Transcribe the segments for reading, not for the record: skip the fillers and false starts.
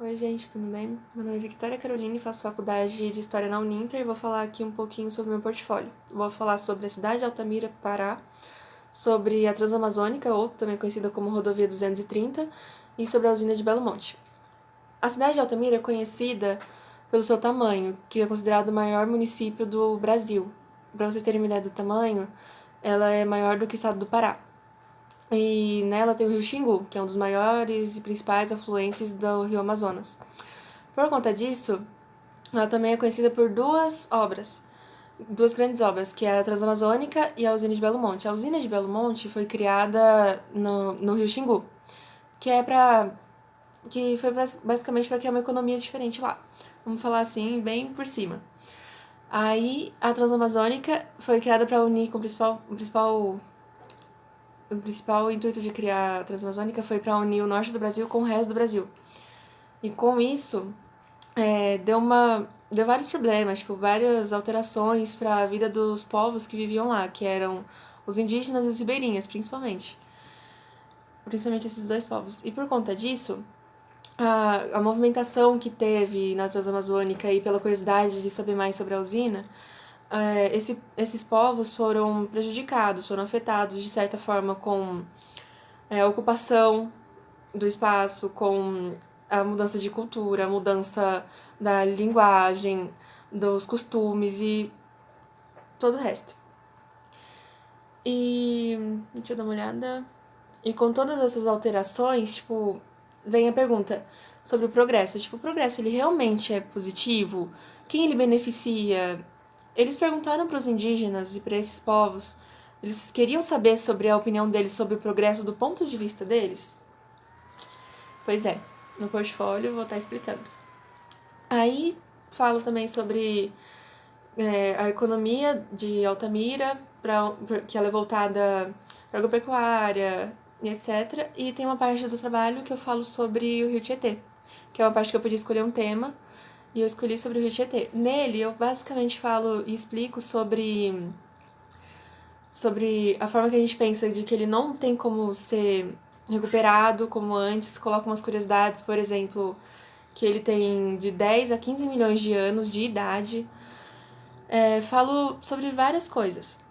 Oi, gente, tudo bem? Meu nome é Victoria Caroline, faço faculdade de História na Uninter e vou falar aqui um pouquinho sobre o meu portfólio. Vou falar sobre a cidade de Altamira, Pará, sobre a Transamazônica, ou também conhecida como Rodovia 230, e sobre a usina de Belo Monte. A cidade de Altamira é conhecida pelo seu tamanho, que é considerado o maior município do Brasil. Para vocês terem uma ideia do tamanho, ela é maior do que o estado do Pará. E nela tem o rio Xingu, que é um dos maiores e principais afluentes do rio Amazonas. Por conta disso, ela também é conhecida por duas grandes obras, que é a Transamazônica e a usina de Belo Monte. A usina de Belo Monte foi criada no rio Xingu, que foi basicamente para criar uma economia diferente lá. Vamos falar assim, bem por cima. Aí a Transamazônica foi criada para unir com o principal intuito de criar a Transamazônica foi para unir o norte do Brasil com o resto do Brasil. E com isso, deu vários problemas, tipo, várias alterações para a vida dos povos que viviam lá, que eram os indígenas e os ribeirinhas, principalmente. Principalmente esses dois povos. E por conta disso, a movimentação que teve na Transamazônica e pela curiosidade de saber mais sobre a usina, esses povos foram prejudicados, foram afetados de certa forma com a ocupação do espaço, com a mudança de cultura, a mudança da linguagem, dos costumes e todo o resto. E deixa eu dar uma olhada. E com todas essas alterações, tipo, vem a pergunta sobre o progresso. Tipo, o progresso ele realmente é positivo? Quem ele beneficia? Eles perguntaram para os indígenas e para esses povos, eles queriam saber sobre a opinião deles sobre o progresso do ponto de vista deles? Pois é, no portfólio vou estar explicando. Aí falo também sobre a economia de Altamira, que ela é voltada para a agropecuária e etc. E tem uma parte do trabalho que eu falo sobre o Rio Tietê, que é uma parte que eu podia escolher um tema, e eu escolhi sobre o Rio Tietê. Nele, eu basicamente falo e explico sobre a forma que a gente pensa de que ele não tem como ser recuperado como antes, coloca umas curiosidades, por exemplo, que ele tem de 10 a 15 milhões de anos de idade. Falo sobre várias coisas.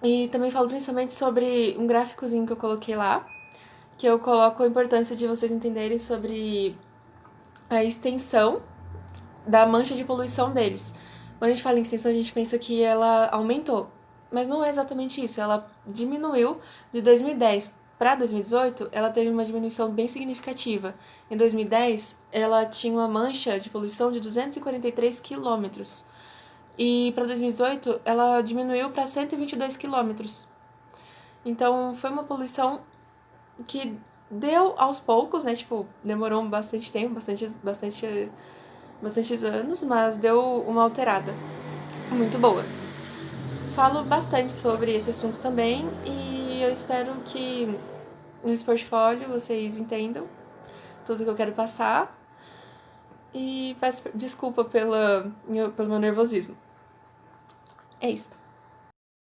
E também falo principalmente sobre um gráficozinho que eu coloquei lá, que eu coloco a importância de vocês entenderem sobre a extensão da mancha de poluição deles. Quando a gente fala em extensão, a gente pensa que ela aumentou, mas não é exatamente isso. Ela diminuiu de 2010 para 2018, ela teve uma diminuição bem significativa. Em 2010, ela tinha uma mancha de poluição de 243 quilômetros. E para 2018, ela diminuiu para 122 quilômetros. Então, foi uma poluição que deu aos poucos, né? Tipo, demorou bastante tempo, bastantes anos, mas deu uma alterada muito boa. Falo bastante sobre esse assunto também e eu espero que nesse portfólio vocês entendam tudo que eu quero passar e peço desculpa pelo meu nervosismo. É isso.